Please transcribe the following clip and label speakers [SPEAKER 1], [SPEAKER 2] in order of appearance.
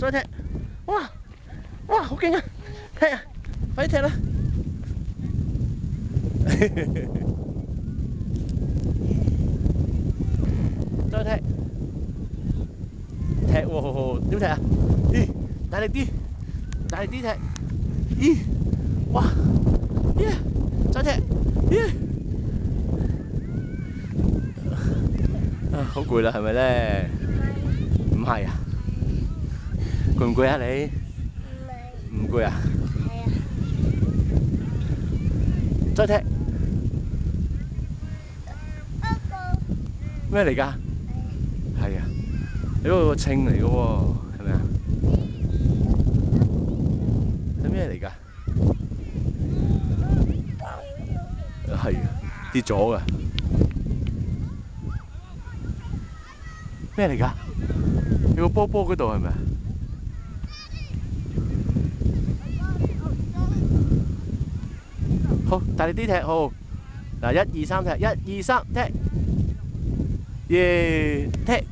[SPEAKER 1] 再踢，哇哇好勁啊！踢啊，快啲踢啦！再踢，踢喎，點踢啊？咦，大力啲，大力啲踢！咦，哇，耶！再踢，耶！啊，好攰啦，係咪咧？唔係啊？攰唔攰啊你？唔攰啊？再踢。咩嚟㗎？係啊，呢個稱嚟嘅喎，係咪啊？係咩嚟㗎？係啊，跌咗㗎。咩嚟㗎？有個波波嗰度係咪啊？好，大力啲踢好。嗱，1、2、3踢，1、2、3踢，耶！踢